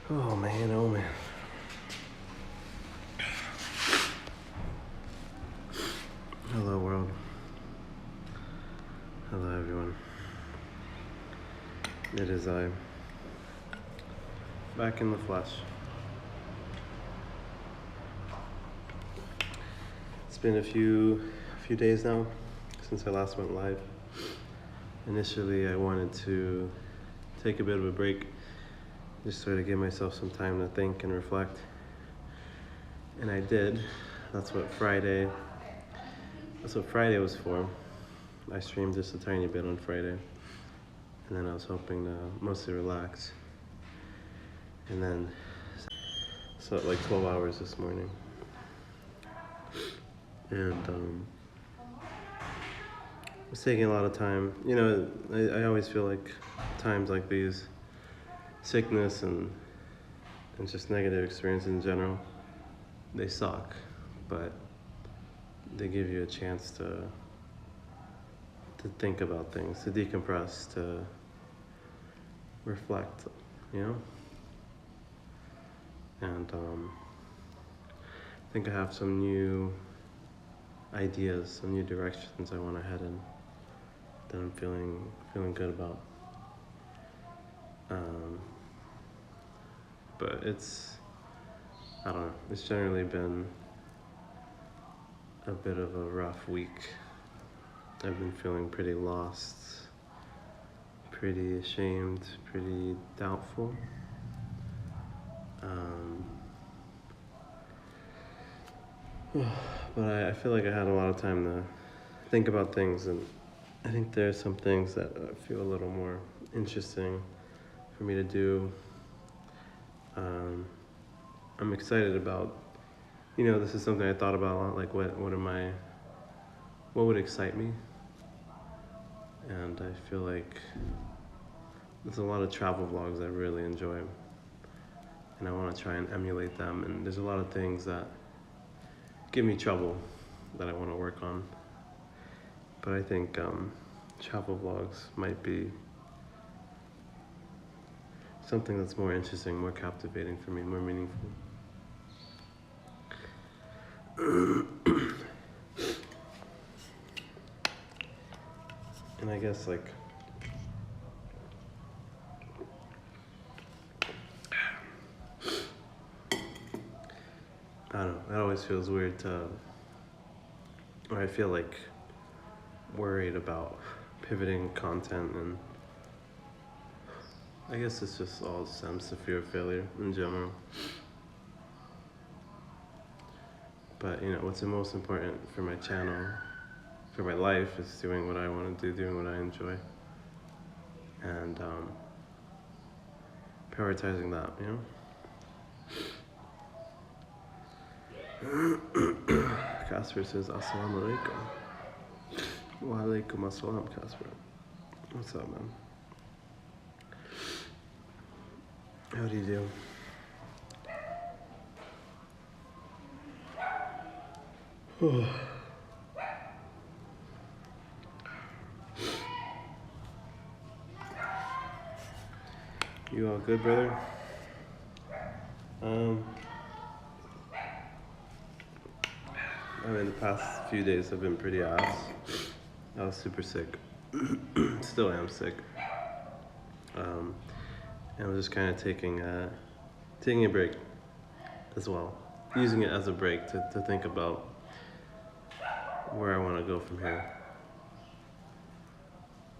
Oh man, oh man. Hello world. Hello everyone. It is I. Back in the flesh. It's been a few days now since I last went live. Initially I wanted to take a bit of a break, just sort of give myself some time to think and reflect. And I did. That's what Friday was for. I streamed just a tiny bit on Friday. And then I was hoping to mostly relax. And then slept like 12 hours this morning. And it was taking a lot of time. You know, I always feel like times like these, sickness and just negative experiences in general, they suck, but they give you a chance to think about things, to decompress, to reflect, you know? And I think I have some new ideas, some new directions I want to head in that I'm feeling good about. But I don't know, it's generally been a bit of a rough week. I've been feeling pretty lost, pretty ashamed, pretty doubtful. But I feel like I had a lot of time to think about things, and I think there's some things that feel a little more interesting for me to do. I'm excited about, this is something I thought about a lot, like what would excite me? And I feel like there's a lot of travel vlogs I really enjoy, and I want to try and emulate them, and there's a lot of things that give me trouble that I want to work on. But I think travel vlogs might be something that's more interesting, more captivating for me, more meaningful. And I guess I don't know, it always feels weird or I feel like worried about pivoting content, and I guess it's just all stems to fear of failure in general. But what's the most important for my channel, for my life, is doing what I want to do, doing what I enjoy, and prioritizing that, Casper says, Assalamu alaikum. Wa alaikum assalam, Casper. What's up, man? How do you do? You all good, brother? The past few days have been pretty ass. I was super sick. Still am sick. And I was just kind of taking a break as well. Using it as a break to think about where I want to go from here.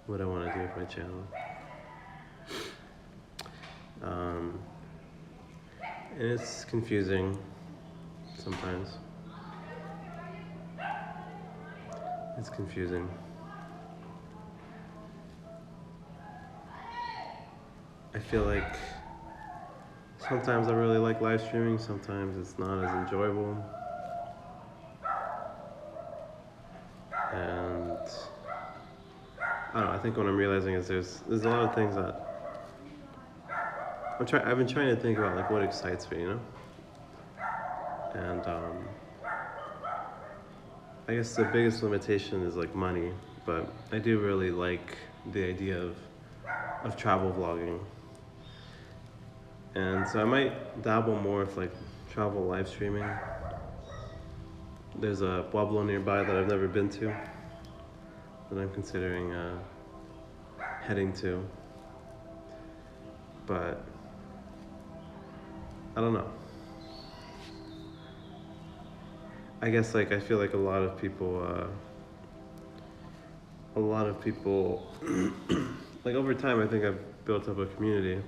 What I want to do with my channel. And it's confusing sometimes. It's confusing. I feel like sometimes I really like live streaming, sometimes it's not as enjoyable. And I don't know, I think what I'm realizing is there's a lot of things that I've been trying to think about, like what excites me, And I guess the biggest limitation is like money, but I do really like the idea of travel vlogging. And so I might dabble more with like travel live streaming. There's a Pueblo nearby that I've never been to that I'm considering heading to. But I don't know. I guess like I feel like a lot of people like over time I think I've built up a community,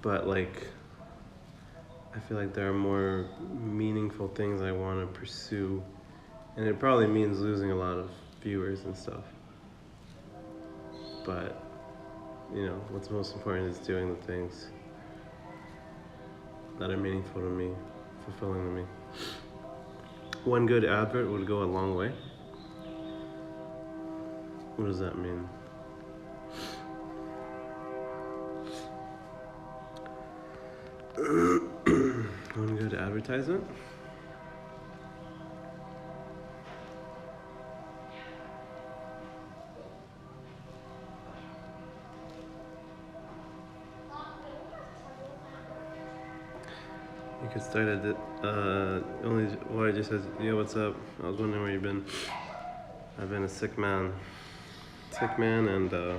but like I feel like there are more meaningful things I want to pursue, and it probably means losing a lot of viewers and stuff, but you know what's most important is doing the things that are meaningful to me, fulfilling to me. One good advert would go a long way. What does that mean? One good advertisement? You could start at it. Only what I just said. Yo, what's up? I was wondering where you've been. I've been a sick man, and a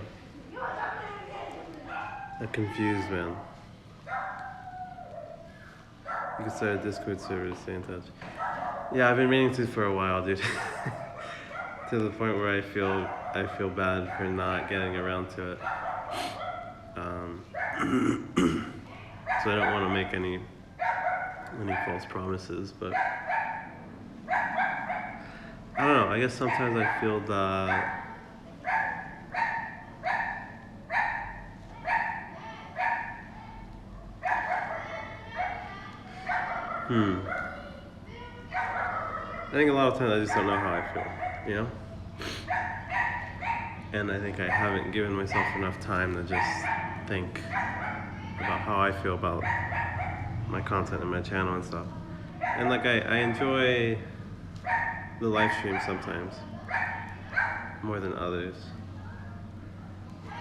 confused man. You could start a Discord server to stay in touch. Yeah, I've been meaning to for a while, dude. To the point where I feel bad for not getting around to it. So I don't want to make any false promises, but I don't know. I guess sometimes I feel that I think a lot of times I just don't know how I feel, you know? And I think I haven't given myself enough time to just think about how I feel about my content and my channel and stuff. And like I enjoy the live stream sometimes more than others.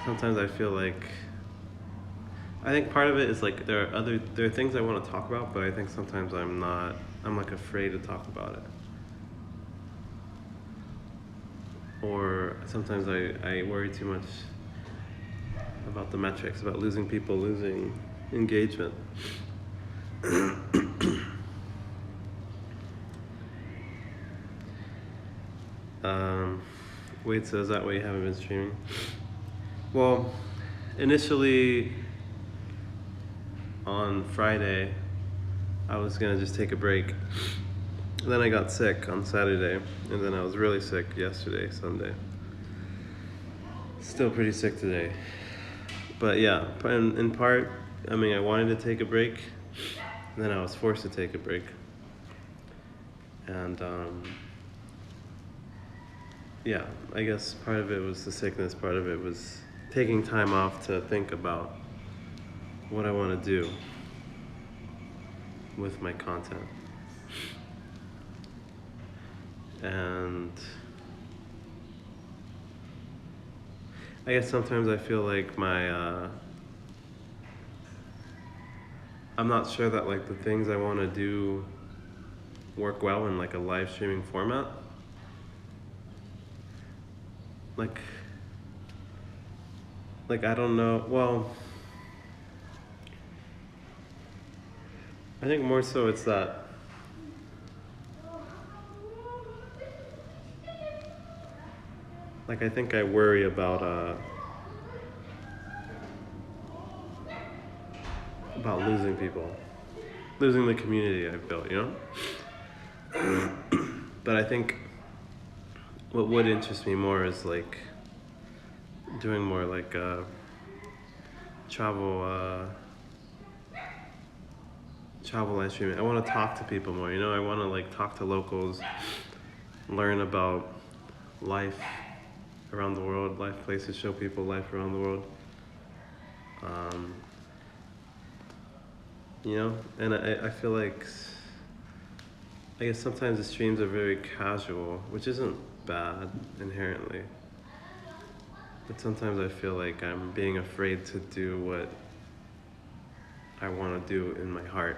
Sometimes I feel like I think part of it is like there are things I want to talk about, but I think sometimes I'm like afraid to talk about it. Or sometimes I worry too much about the metrics, about losing people, losing engagement. Wait, so is that why you haven't been streaming? Well, initially on Friday, I was gonna just take a break. Then I got sick on Saturday, and then I was really sick yesterday, Sunday. Still pretty sick today. But yeah, in part, I mean, I wanted to take a break, and then I was forced to take a break. And yeah, I guess part of it was the sickness, part of it was taking time off to think about what I want to do with my content. And I guess sometimes I feel like I'm not sure that like the things I want to do work well in like a live streaming format. Like I don't know, well, I think more so it's that like I think I worry about losing people, losing the community I've built, you know? But I think what would interest me more is like doing more like travel live streaming. I want to talk to people more, you know? I want to like talk to locals, learn about life around the world, life places, show people life around the world. You know, and I feel like, I guess sometimes the streams are very casual, which isn't bad inherently. But sometimes I feel like I'm being afraid to do what I want to do in my heart.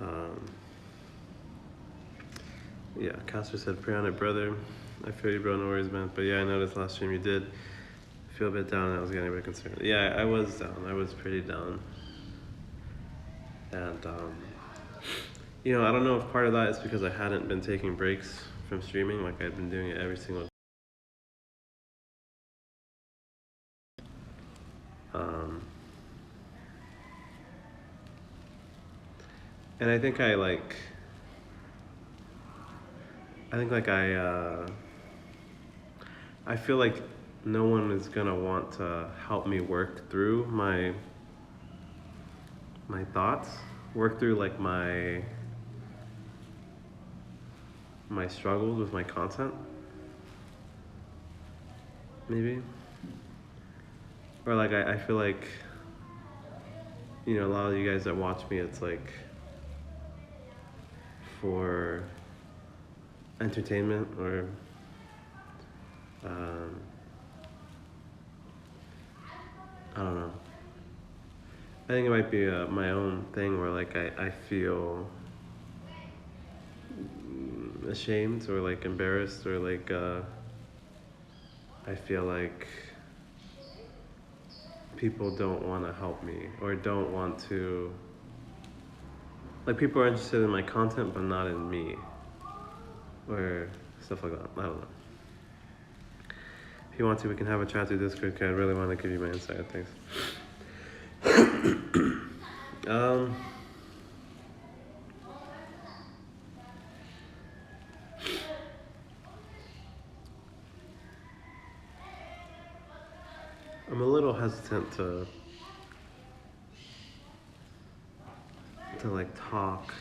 Um, yeah, Casper said, pray on it, brother. I feel you, bro, no worries, man. But yeah, I noticed last stream you did feel a bit down and I was getting a bit concerned. Yeah, I was down. I was pretty down. And, I don't know if part of that is because I hadn't been taking breaks from streaming. Like, I'd been doing it every single and I think I feel like no one is gonna want to help me work through my thoughts, work through like my struggles with my content, maybe. Or like I feel like, a lot of you guys that watch me, it's like for entertainment or I don't know. I think it might be my own thing where like I feel ashamed or like embarrassed or like I feel like people don't want to help me or don't want to, like, people are interested in my content but not in me or stuff like that. I don't know. If you want to, we can have a chat through Discord, because I really want to give you my insight. Thanks. I'm a little hesitant to like talk.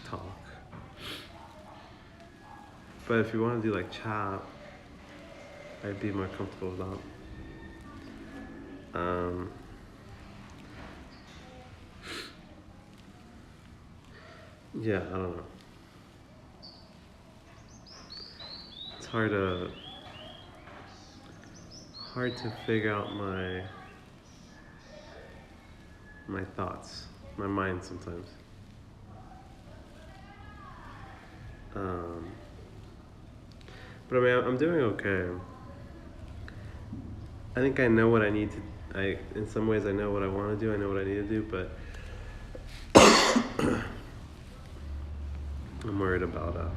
But if you want to do like chat, I'd be more comfortable with that. Yeah, I don't know. It's hard to figure out my thoughts, my mind sometimes. But I mean, I'm doing okay. I think I know what I need to. In some ways, I know what I want to do. I know what I need to do, but I'm worried about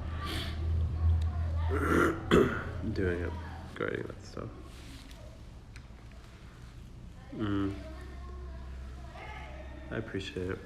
doing it, guarding that stuff. I appreciate it.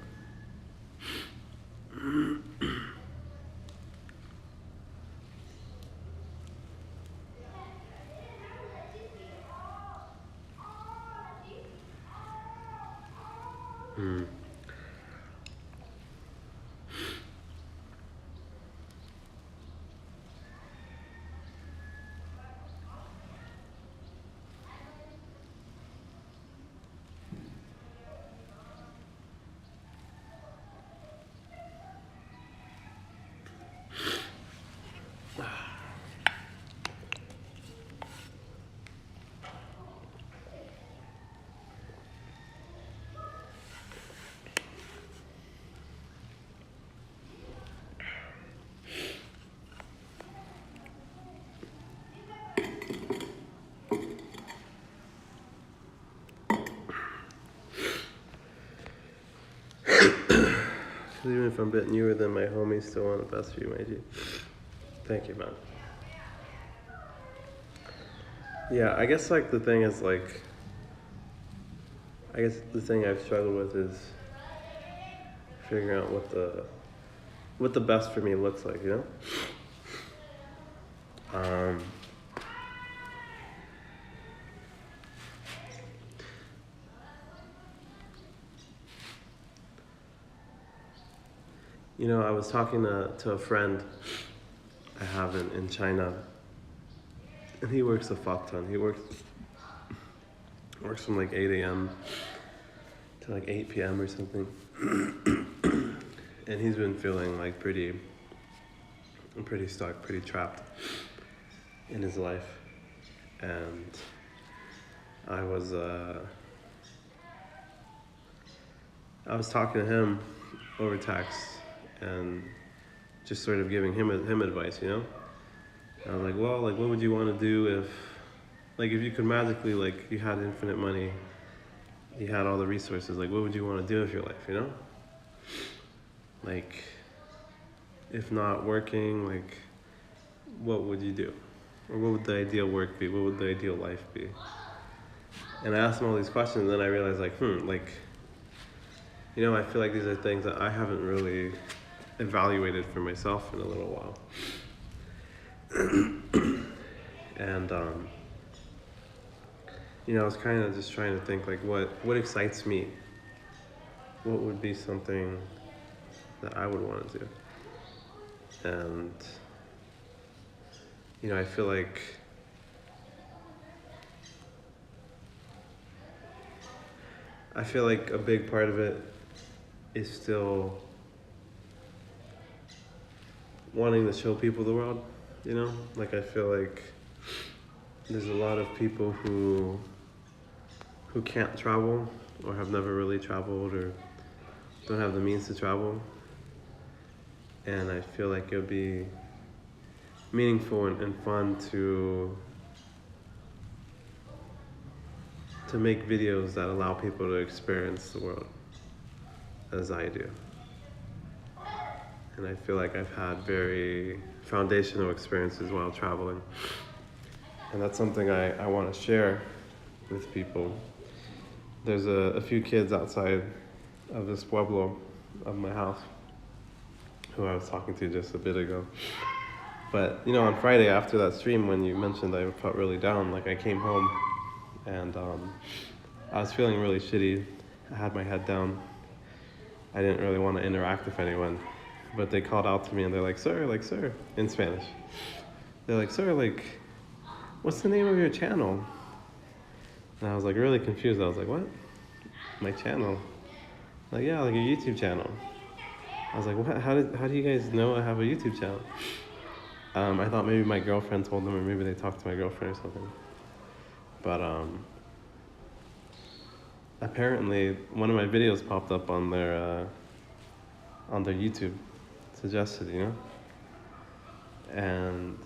Even if I'm a bit newer than my homies, still want the best for you, my G. Thank you, man. Yeah, I guess like the thing is like, I guess the thing I've struggled with is figuring out what the best for me looks like, I was talking to a friend I have in China, and he works a fuck ton. He works from like 8 a.m. to like 8 p.m. or something. And he's been feeling like pretty stuck, pretty trapped in his life. And I was I was talking to him over text and just sort of giving him advice, you know? And I was like, well, like, what would you want to do if you could magically, like, you had infinite money, you had all the resources, like, what would you want to do with your life, you know? Like, if not working, like, what would you do? Or what would the ideal work be? What would the ideal life be? And I asked him all these questions, and then I realized, like, like, you know, I feel like these are things that I haven't really evaluated for myself in a little while. And, you know, I was kind of just trying to think, like, what excites me? What would be something that I would want to do? And, you know, I feel like a big part of it is still wanting to show people the world, you know? Like, I feel like there's a lot of people who can't travel or have never really traveled or don't have the means to travel. And I feel like it would be meaningful and fun to make videos that allow people to experience the world as I do. And I feel like I've had very foundational experiences while traveling. And that's something I want to share with people. There's a few kids outside of this pueblo of my house who I was talking to just a bit ago. But, you know, on Friday after that stream, when you mentioned I felt really down, like I came home and I was feeling really shitty. I had my head down. I didn't really want to interact with anyone. But they called out to me and they're like, sir, in Spanish. They're like, sir, like, what's the name of your channel? And I was like really confused. I was like, what? My channel? Like, yeah, like a YouTube channel. I was like, what? How do you guys know I have a YouTube channel? I thought maybe my girlfriend told them, or maybe they talked to my girlfriend or something. But apparently one of my videos popped up on their YouTube, suggested, you know? And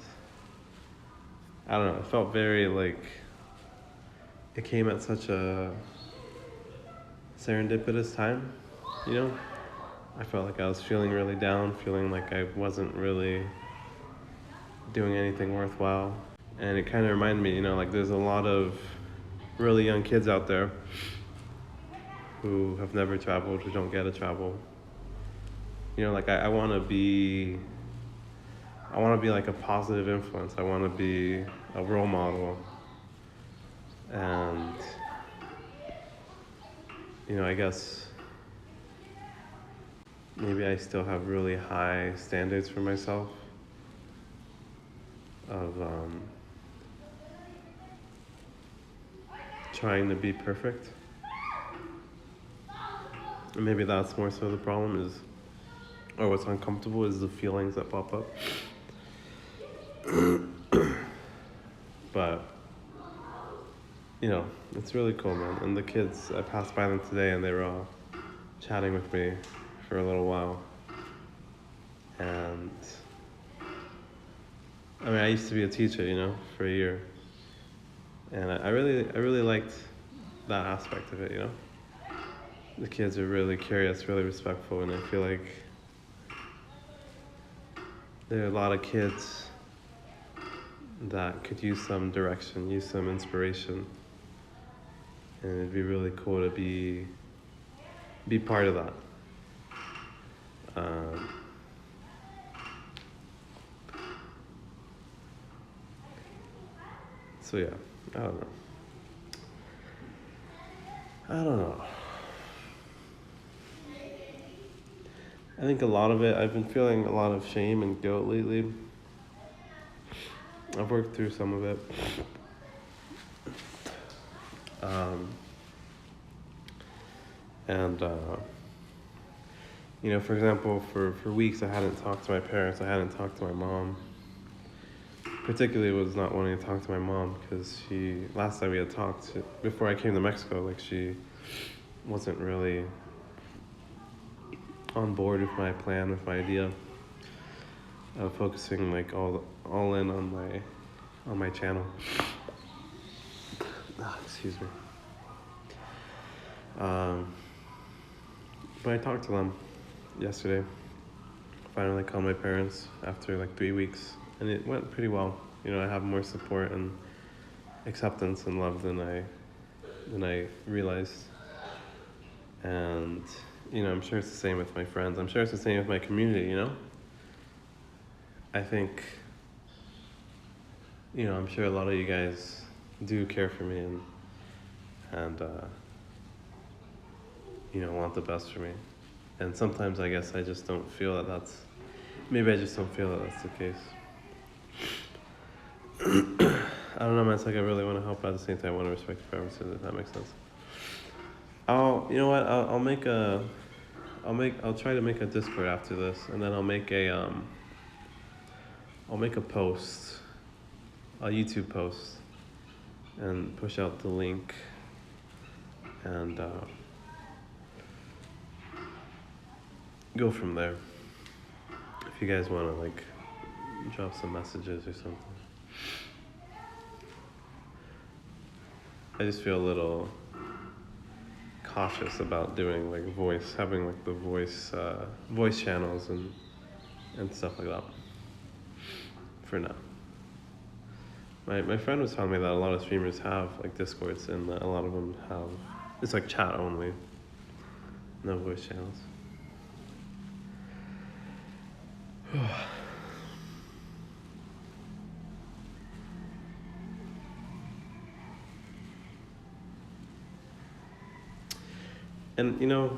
I don't know, it felt very like, it came at such a serendipitous time, you know? I felt like I was feeling really down, feeling like I wasn't really doing anything worthwhile. And it kind of reminded me, you know, like there's a lot of really young kids out there who have never traveled, who don't get to travel. You know, like I want to be like a positive influence. I want to be a role model. And, you know, I guess maybe I still have really high standards for myself of trying to be perfect. And maybe that's more so the problem is, or what's uncomfortable is the feelings that pop up. But, you know, it's really cool, man. And the kids, I passed by them today and they were all chatting with me for a little while. And, I mean, I used to be a teacher, you know, for a year. And I really liked that aspect of it, you know? The kids are really curious, really respectful, and I feel like there are a lot of kids that could use some direction, use some inspiration. And it'd be really cool to be part of that. So yeah, I don't know. I think a lot of it, I've been feeling a lot of shame and guilt lately. I've worked through some of it. You know, for example, for weeks I hadn't talked to my parents, I hadn't talked to my mom. Particularly was not wanting to talk to my mom because last time we had talked, before I came to Mexico, like she wasn't really on board with my plan, with my idea of focusing like all in on my channel. Excuse me. But I talked to them yesterday. Finally called my parents after like 3 weeks, and it went pretty well. You know, I have more support and acceptance and love than I realized. And you know, I'm sure it's the same with my friends. I'm sure it's the same with my community. You know, I think, you know, I'm sure a lot of you guys do care for me and you know, want the best for me. And sometimes I guess I just don't feel that maybe I just don't feel that that's the case. I don't know, man. It's like I really want to help, but at the same time I want to respect your preferences, if that makes sense. You know what? I'll try to make a Discord after this, and then I'll make a post, a YouTube post, and push out the link, and go from there. If you guys want to like drop some messages or something. I just feel a little cautious about doing like having like the voice channels and stuff like that for now. My friend was telling me that a lot of streamers have like Discords, and a lot of them have, it's like chat only, no voice channels. And you know,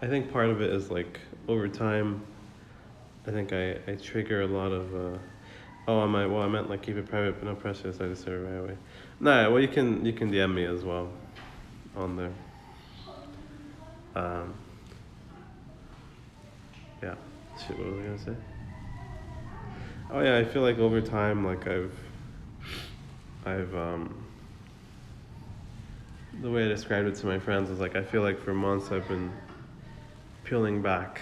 I think part of it is like over time, I think I trigger a lot of I meant like keep it private but no pressure, so I just say it right away. Nah, well you can DM me as well on there. Yeah. Shit, what was I gonna say? Oh yeah, I feel like over time, like I've the way I described it to my friends is like I feel like for months I've been peeling back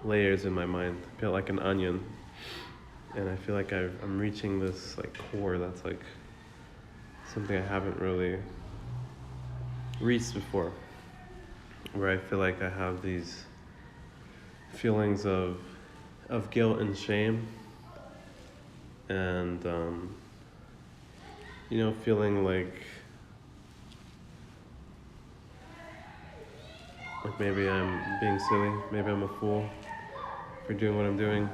layers in my mind, peel like an onion, and I feel like I'm reaching this like core that's like something I haven't really reached before, where I feel like I have these feelings of guilt and shame, and you know, feeling like maybe I'm being silly, maybe I'm a fool for doing what I'm doing,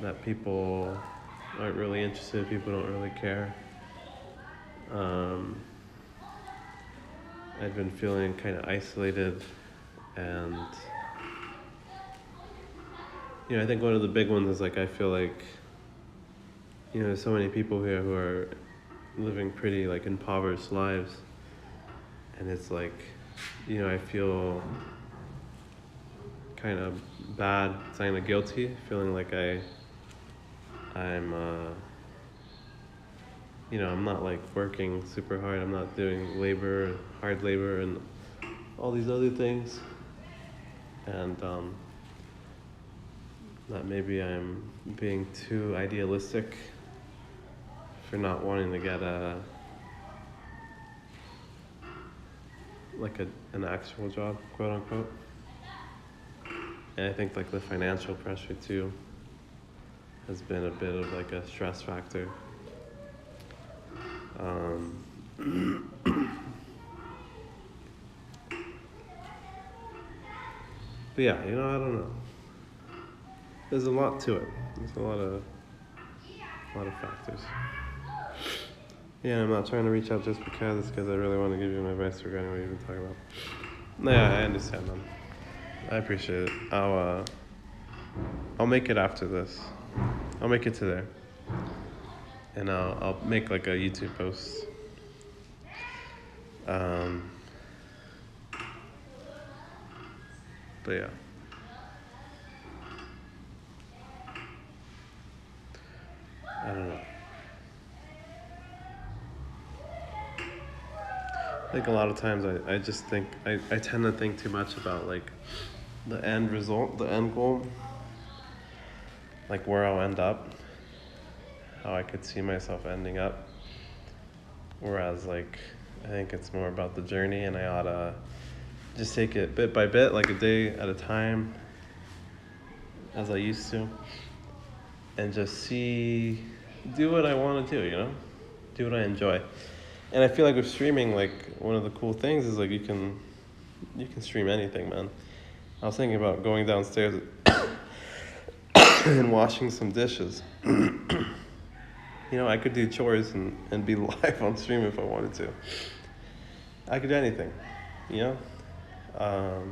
that people aren't really interested, people don't really care. I've been feeling kind of isolated, and you know, I think one of the big ones is like I feel like, you know, there's so many people here who are living pretty like impoverished lives, and it's like, you know, I feel kind of bad, kind of guilty, feeling like I'm you know, I'm not like working super hard, I'm not doing hard labor and all these other things, and that maybe I'm being too idealistic for not wanting to get an actual job, quote unquote. And I think like the financial pressure too has been a bit of like a stress factor. But yeah, you know, I don't know. There's a lot to it. There's a lot of factors. Yeah, I'm not trying to reach out just because it's because I really want to give you my advice regarding what you've been talking about. Yeah, I understand, man. I appreciate it. I'll make it after this. I'll make it to there, and I'll make like a YouTube post. But yeah. I don't know. like a lot of times I just think I tend to think too much about like the end result, the end goal, like where I'll end up, how I could see myself ending up. Whereas like I think it's more about the journey, and I ought to just take it bit by bit, like a day at a time, as I used to, and just do what I want to do, do what I enjoy. And I feel like with streaming, like one of the cool things is like you can stream anything, man. I was thinking about going downstairs and washing some dishes. I could do chores and be live on stream if I wanted to. I could do anything, you know?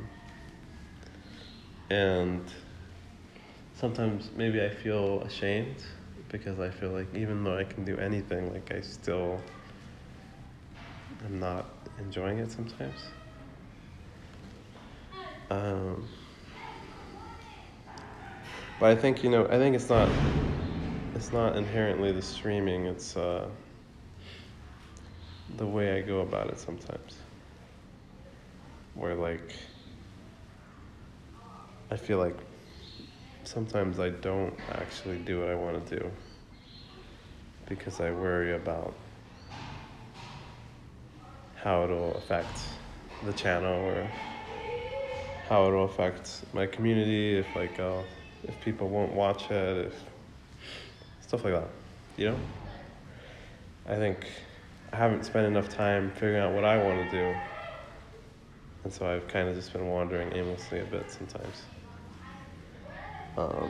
And sometimes maybe I feel ashamed because I feel like even though I can do anything, like I still am not enjoying it sometimes. But I think, I think it's not inherently the streaming, it's the way I go about it sometimes. Where like, I feel like sometimes I don't actually do what I want to do because I worry about how it'll affect the channel or how it'll affect my community, if people won't watch it, if stuff like that, I think I haven't spent enough time figuring out what I want to do, and so I've kind of just been wandering aimlessly a bit sometimes. But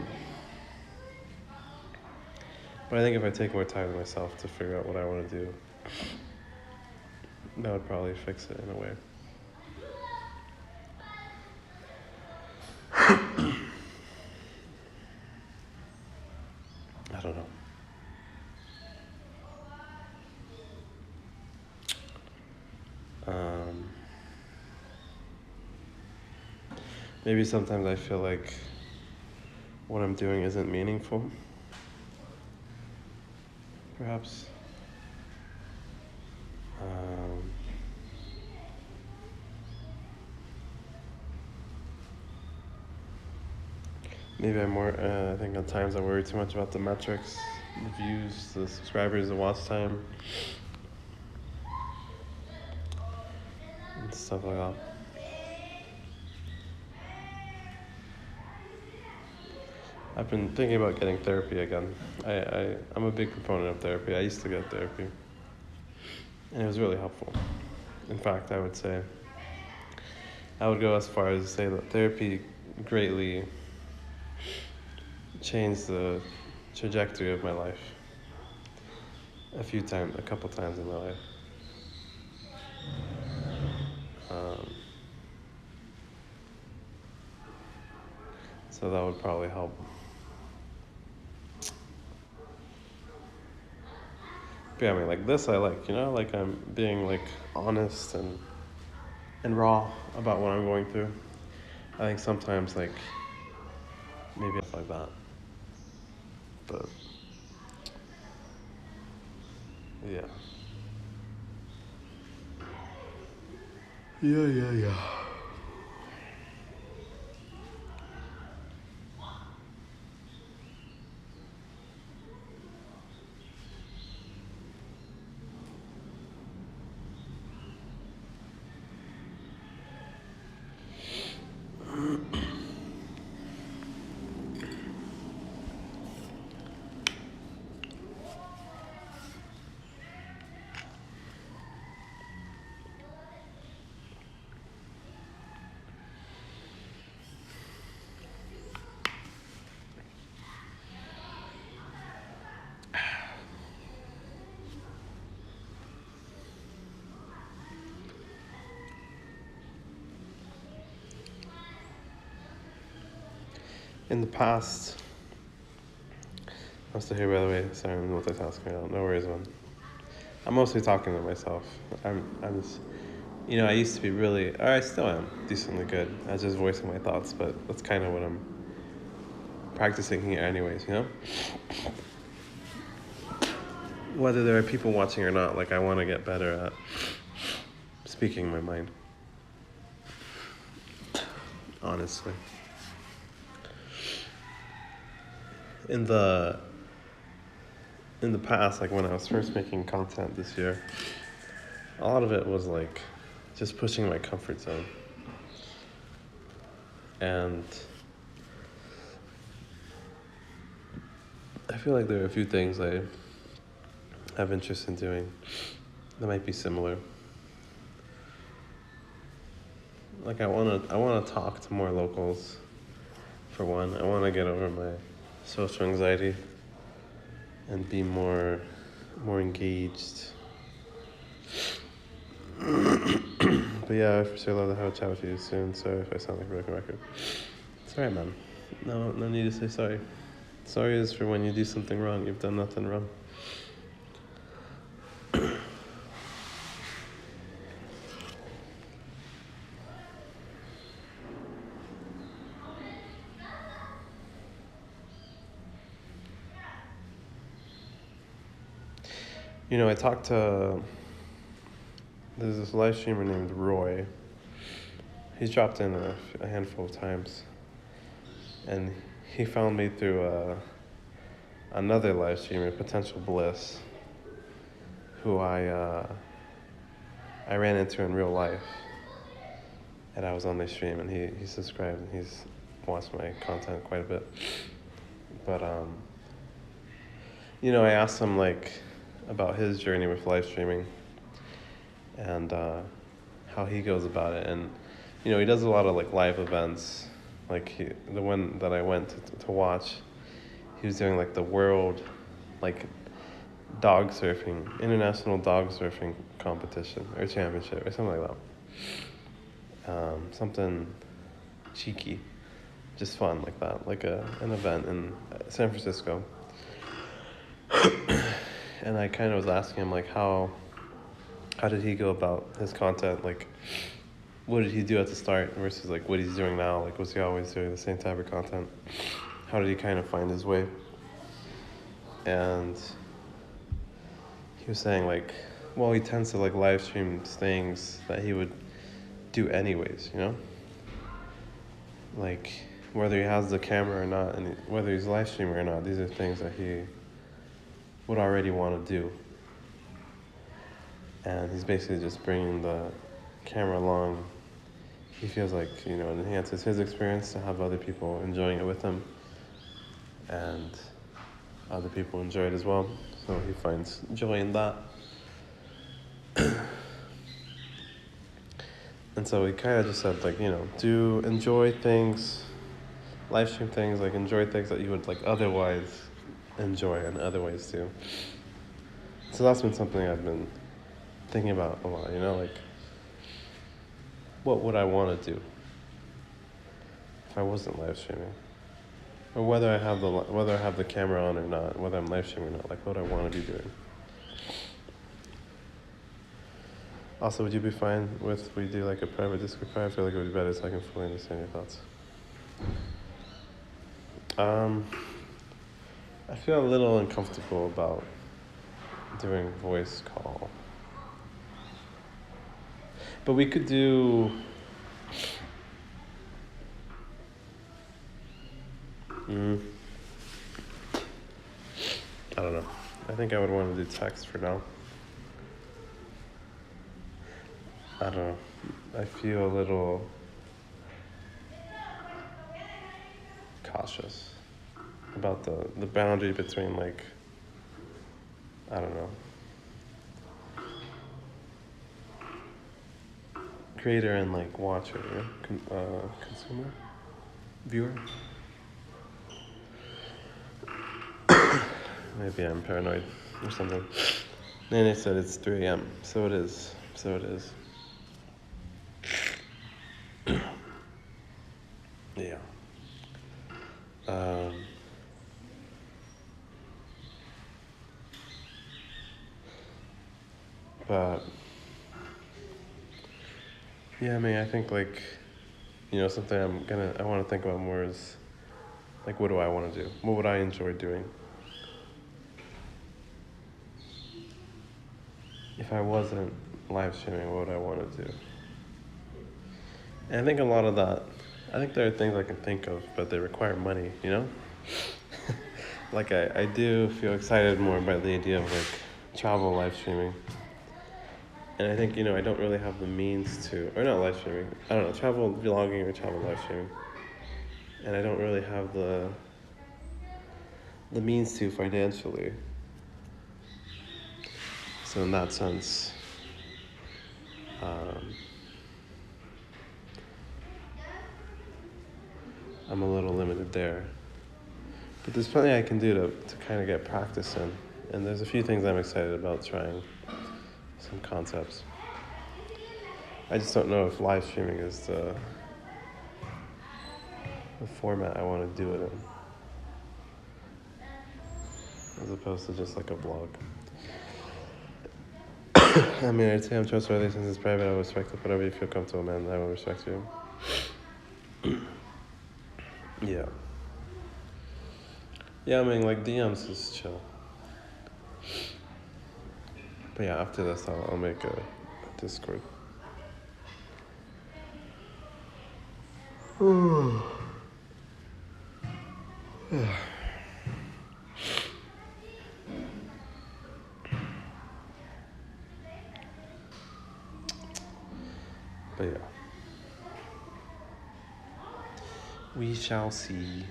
I think if I take more time to myself to figure out what I want to do, that would probably fix it in a way. I don't know. Maybe sometimes I feel like what I'm doing isn't meaningful. Perhaps. Maybe I think at times I worry too much about the metrics, the views, the subscribers, the watch time, and stuff like that. I've been thinking about getting therapy again. I'm a big proponent of therapy. I used to get therapy, and it was really helpful. In fact, I would go as far as to say that therapy greatly changed the trajectory of my life a couple times in my life. So that would probably help. But yeah, I mean, like this I like, like I'm being like honest and raw about what I'm going through. I think sometimes like maybe it's like that. But yeah. Yeah. In the past, I'm still here, by the way. Sorry, I'm multitasking right now. No worries, man. I'm mostly talking to myself. I'm just, I used to be or I still am, decently good at just voicing my thoughts, but that's kind of what I'm practicing here anyways, Whether there are people watching or not, like I want to get better at speaking my mind. Honestly. In the past, like when I was first making content this year, a lot of it was like just pushing my comfort zone. And I feel like there are a few things I have interest in doing that might be similar. Like I wanna talk to more locals. For one, I wanna get over my social anxiety and be more engaged. But yeah, I for sure love to have a chat with you soon. Sorry if I sound like a broken record. It's alright, man. No need to say sorry. Sorry is for when you do something wrong. You've done nothing wrong. You know, I talked to, there's this live streamer named Roy. He's dropped in a handful of times. And he found me through another live streamer, Potential Bliss, who I ran into in real life. And I was on their stream, and he subscribed, and he's watched my content quite a bit. But, you know, I asked him, like, about his journey with live streaming and how he goes about it. And, you know, he does a lot of, like, live events. Like, the one that I went to watch, he was doing, like, the world, like, dog surfing, international dog surfing competition or championship or something like that. Something cheeky, just fun like that, like an event in San Francisco. And I kind of was asking him, like, how did he go about his content? Like, what did he do at the start versus, like, what he's doing now? Like, was he always doing the same type of content? How did he kind of find his way? And he was saying, like, well, he tends to, like, live stream things that he would do anyways, you know? Like, whether he has the camera or not, and whether he's live streaming or not, these are things that he would already want to do. And he's basically just bringing the camera along. He feels like, you know, it enhances his experience to have other people enjoying it with him. And other people enjoy it as well. So he finds joy in that. And so he kind of just said, like, you know, do enjoy things, live stream things, like enjoy things that you would, like, otherwise enjoy and otherwise do. So that's been something I've been thinking about a lot, you know, like, what would I want to do if I wasn't live streaming? Or whether I have the camera on or not, whether I'm live streaming or not, like, what I want to be doing. Also, would you be fine with we do like a private Discord call? I feel like it would be better so I can fully understand your thoughts. I feel a little uncomfortable about doing voice call. But we could do... I don't know. I think I would want to do text for now. I don't know. I feel a little cautious about the boundary between, like, I don't know, creator and, like, watcher, consumer, viewer. Maybe I'm paranoid or something. Nene said it's 3 a.m. So it is. Yeah. But yeah, I mean, I think, like, you know, something I want to think about more is, like, what do I want to do? What would I enjoy doing? If I wasn't live streaming, what would I want to do? And I think a lot of that, I think there are things I can think of, but they require money, you know? Like I do feel excited more about the idea of like travel live streaming. And I think, I don't really have the means to, or not live streaming, I don't know, travel vlogging or travel live streaming. And I don't really have the means to financially. So in that sense, I'm a little limited there. But there's plenty I can do to kind of get practice in. And there's a few things I'm excited about trying, some concepts. I just don't know if live streaming is the format I want to do it in, as opposed to just like a blog. I mean, I'd say I'm trustworthy since it's private. I will respect it. Whatever you feel comfortable, man, I will respect you. Yeah. Yeah, I mean, like, DMs is chill. But yeah, after this, I'll make a Discord. But yeah. We shall see.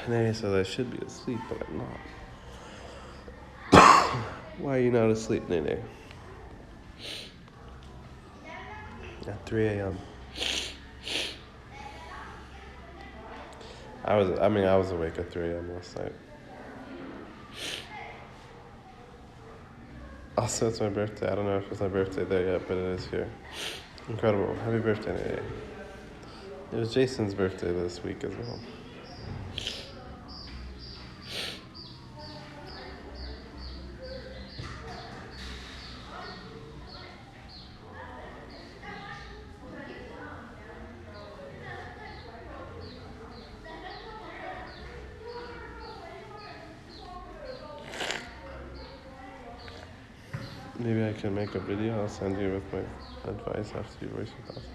Nene says I should be asleep, but I'm not. Why are you not asleep, Nene? At 3 a.m. I was awake at 3 a.m. last night. Also, it's my birthday. I don't know if it's my birthday there yet, but it is here. Incredible. Happy birthday, Nene. It was Jason's birthday this week as well. Maybe I can make a video. I'll send you with my advice after you voice your thoughts.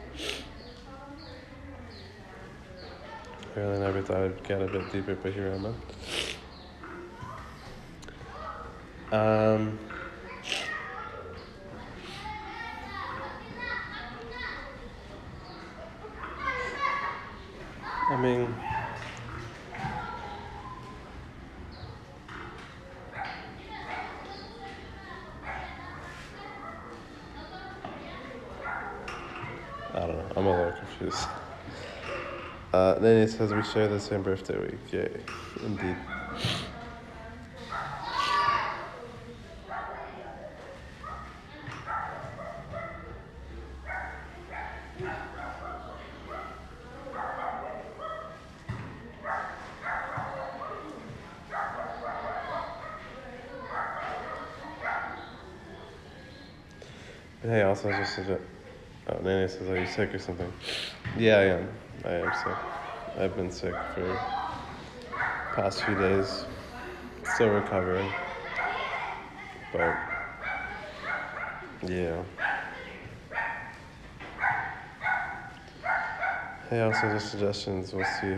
I really never thought I'd get a bit deeper, but here I am. I mean, I don't know. I'm a little confused. Then it says we share the same birthday week. Yay, indeed. Hey, also just Nene says, are you sick or something? Yeah, I am. I am sick. I've been sick for past few days. Still recovering. But, yeah. Hey, also just suggestions. We'll see.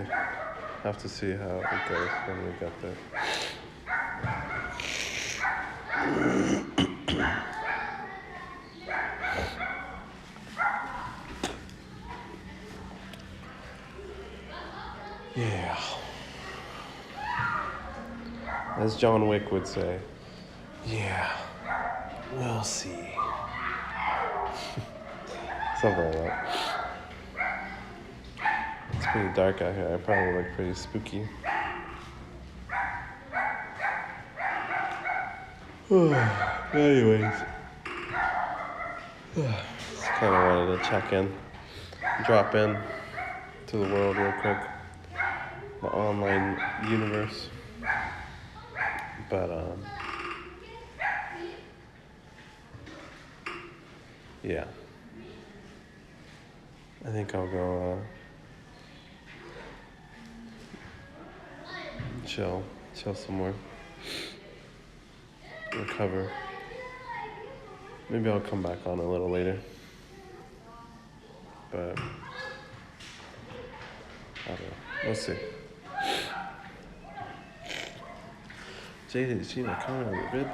Have to see how it goes when we get there. Yeah. As John Wick would say, yeah, we'll see. Something like that. It's pretty dark out here. I probably look pretty spooky. Anyways. Just kind of wanted to check in, drop in to the world real quick. The online universe. But, yeah. I think I'll go, chill. chill some more, recover. Maybe I'll come back on a little later. But I don't know. We'll see. Jade, is she like coming out of bed?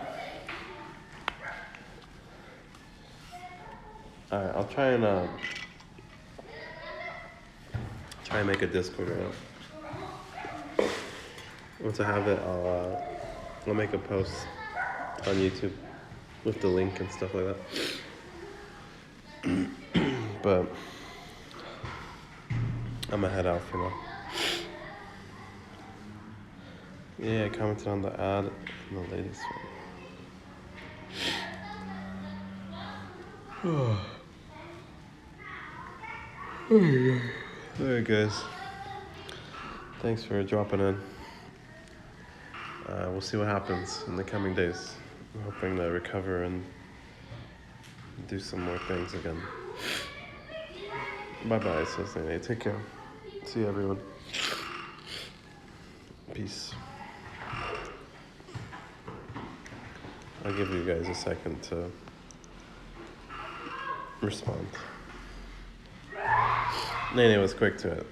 Alright, I'll try and make a Discord right now. Once I have it, I'll make a post on YouTube with the link and stuff like that. But I'm gonna head out for now. Yeah, I commented on the ad in the latest one. Alright guys, thanks for dropping in. We'll see what happens in the coming days. I'm hoping to recover and do some more things again. Bye bye, so take care. See you everyone. Peace. I'll give you guys a second to respond. Nene was quick to it.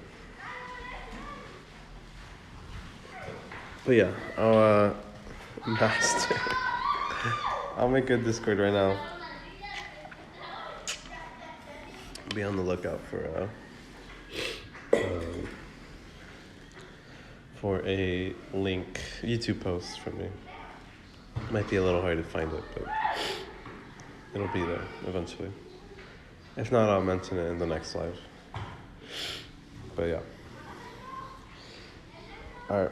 But yeah, I'll master. I'll make a Discord right now. Be on the lookout for a link YouTube post from me. Might be a little hard to find it, but it'll be there eventually. If not, I'll mention it in the next live. But yeah. Alright.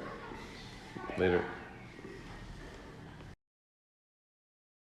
Later.